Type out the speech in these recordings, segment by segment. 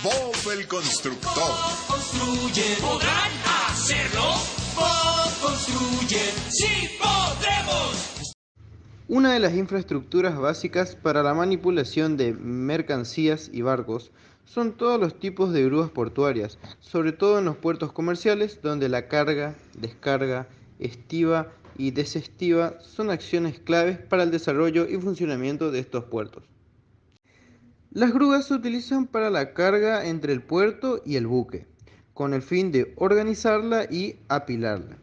Bob el constructor. Construye, ¿podrán hacerlo? Bob construye, sí podremos. Una de las infraestructuras básicas para la manipulación de mercancías y barcos son todos los tipos de grúas portuarias, sobre todo en los puertos comerciales donde la carga, descarga, estiva y desestiva son acciones claves para el desarrollo y funcionamiento de estos puertos. Las grúas se utilizan para la carga entre el puerto y el buque, con el fin de organizarla y apilarla,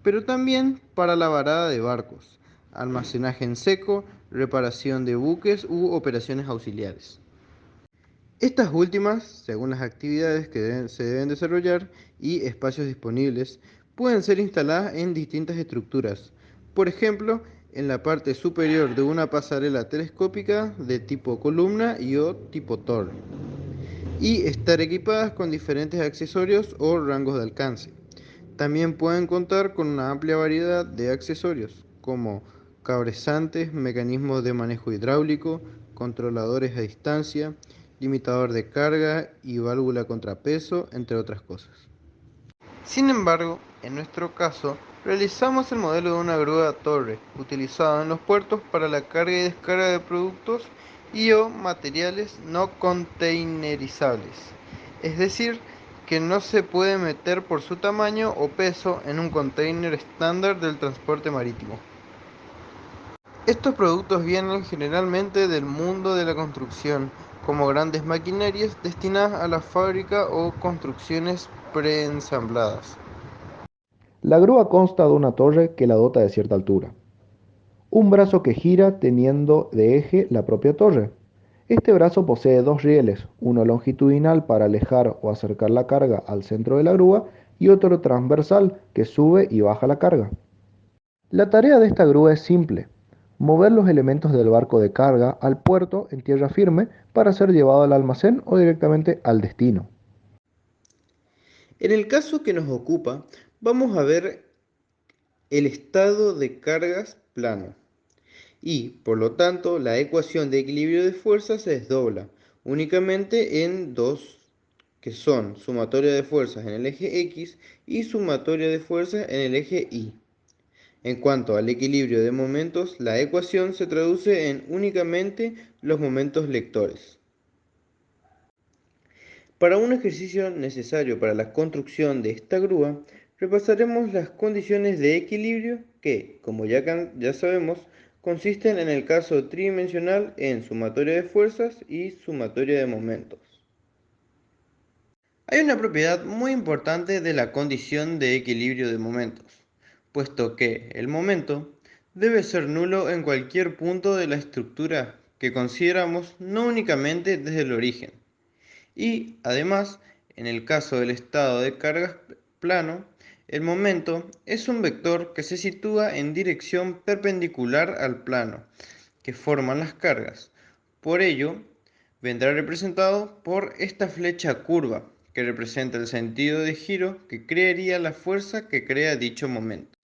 pero también para la varada de barcos, almacenaje en seco, reparación de buques u operaciones auxiliares. Estas últimas, según las actividades que se deben desarrollar y espacios disponibles, pueden ser instaladas en distintas estructuras. Por ejemplo, en la parte superior de una pasarela telescópica de tipo columna y o tipo torre, y estar equipadas con diferentes accesorios o rangos de alcance. También pueden contar con una amplia variedad de accesorios, como cabezantes, mecanismos de manejo hidráulico, controladores a distancia, limitador de carga y válvula contrapeso, entre otras cosas. Sin embargo, en nuestro caso, realizamos el modelo de una grúa torre, utilizada en los puertos para la carga y descarga de productos y o materiales no containerizables, es decir, que no se puede meter por su tamaño o peso en un container estándar del transporte marítimo. Estos productos vienen generalmente del mundo de la construcción, como grandes maquinarias destinadas a la fábrica o construcciones preensambladas. La grúa consta de una torre que la dota de cierta altura. Un brazo que gira teniendo de eje la propia torre. Este brazo posee dos rieles, uno longitudinal para alejar o acercar la carga al centro de la grúa y otro transversal que sube y baja la carga. La tarea de esta grúa es simple: mover los elementos del barco de carga al puerto en tierra firme para ser llevado al almacén o directamente al destino. En el caso que nos ocupa, vamos a ver el estado de cargas plano y, por lo tanto, la ecuación de equilibrio de fuerzas se desdobla únicamente en dos, que son sumatoria de fuerzas en el eje X y sumatoria de fuerzas en el eje Y. En cuanto al equilibrio de momentos, la ecuación se traduce en únicamente los momentos lectores. Para un ejercicio necesario para la construcción de esta grúa, repasaremos las condiciones de equilibrio que, como ya sabemos, consisten en el caso tridimensional en sumatoria de fuerzas y sumatoria de momentos. Hay una propiedad muy importante de la condición de equilibrio de momentos, puesto que el momento debe ser nulo en cualquier punto de la estructura que consideramos, no únicamente desde el origen. Y, además, en el caso del estado de cargas plano, el momento es un vector que se sitúa en dirección perpendicular al plano que forman las cargas. Por ello, vendrá representado por esta flecha curva, que representa el sentido de giro que crearía la fuerza que crea dicho momento.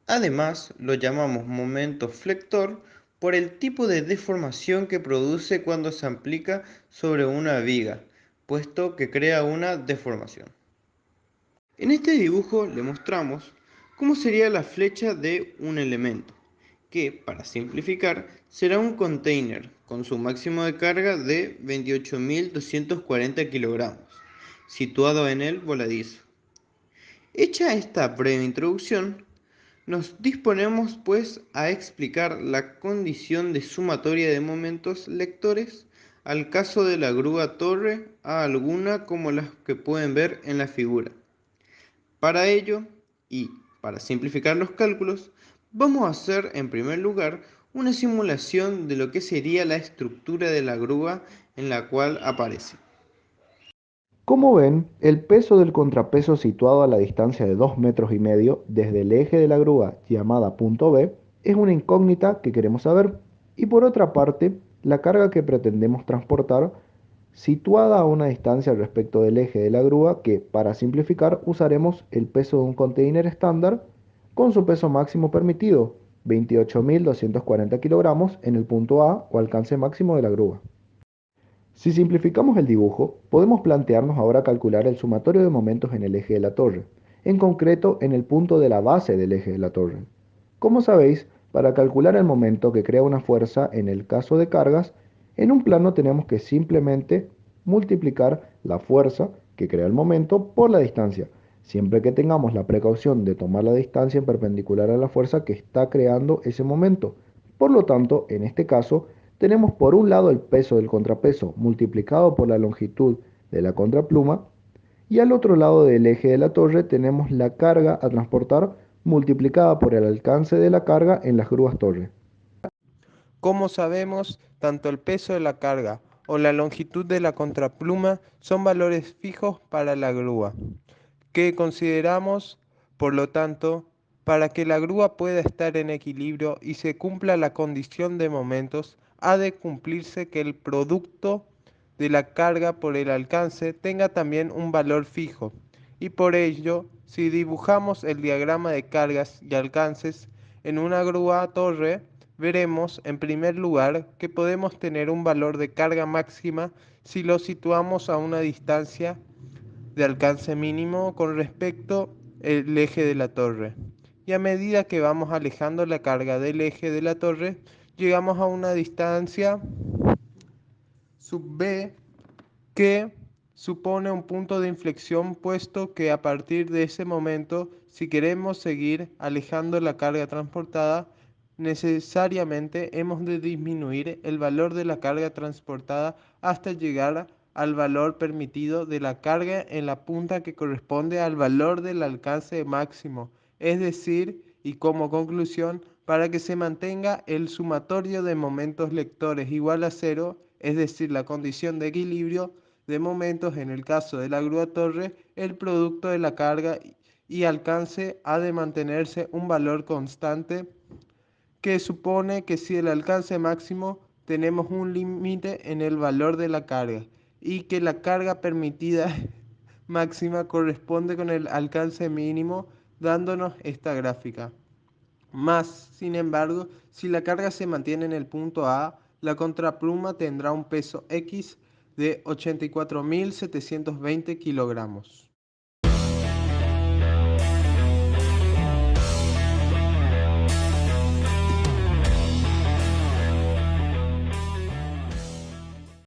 Además, lo llamamos momento flector por el tipo de deformación que produce cuando se aplica sobre una viga, puesto que crea una deformación. En este dibujo le mostramos cómo sería la flecha de un elemento, que, para simplificar, será un container con su máximo de carga de 28.240 kilogramos, situado en el voladizo. Hecha esta breve introducción, nos disponemos pues a explicar la condición de sumatoria de momentos lectores al caso de la grúa torre a alguna como las que pueden ver en la figura. Para ello, y para simplificar los cálculos, vamos a hacer en primer lugar una simulación de lo que sería la estructura de la grúa en la cual aparece. Como ven, el peso del contrapeso situado a la distancia de 2,5 metros desde el eje de la grúa llamada punto B es una incógnita que queremos saber. Y por otra parte, la carga que pretendemos transportar situada a una distancia respecto del eje de la grúa que, para simplificar, usaremos el peso de un container estándar con su peso máximo permitido, 28.240 kilogramos en el punto A o alcance máximo de la grúa. Si simplificamos el dibujo, podemos plantearnos ahora calcular el sumatorio de momentos en el eje de la torre, en concreto en el punto de la base del eje de la torre. Como sabéis, para calcular el momento que crea una fuerza en el caso de cargas, en un plano tenemos que simplemente multiplicar la fuerza que crea el momento por la distancia, siempre que tengamos la precaución de tomar la distancia en perpendicular a la fuerza que está creando ese momento. Por lo tanto, en este caso, tenemos por un lado el peso del contrapeso multiplicado por la longitud de la contrapluma y al otro lado del eje de la torre tenemos la carga a transportar multiplicada por el alcance de la carga en las grúas torre. Como sabemos, tanto el peso de la carga o la longitud de la contrapluma son valores fijos para la grúa, que consideramos, por lo tanto, para que la grúa pueda estar en equilibrio y se cumpla la condición de momentos, ha de cumplirse que el producto de la carga por el alcance tenga también un valor fijo. Y por ello, si dibujamos el diagrama de cargas y alcances en una grúa torre, veremos en primer lugar que podemos tener un valor de carga máxima si lo situamos a una distancia de alcance mínimo con respecto al eje de la torre. Y a medida que vamos alejando la carga del eje de la torre, llegamos a una distancia sub B que supone un punto de inflexión, puesto que a partir de ese momento, si queremos seguir alejando la carga transportada, necesariamente hemos de disminuir el valor de la carga transportada hasta llegar al valor permitido de la carga en la punta, que corresponde al valor del alcance máximo. Es decir, y como conclusión, para que se mantenga el sumatorio de momentos lectores igual a cero, es decir, la condición de equilibrio de momentos en el caso de la grúa torre, el producto de la carga y alcance ha de mantenerse un valor constante, que supone que si el alcance máximo tenemos un límite en el valor de la carga y que la carga permitida máxima corresponde con el alcance mínimo, dándonos esta gráfica. Más, sin embargo, si la carga se mantiene en el punto A, la contrapluma tendrá un peso X de 84.720 kilogramos.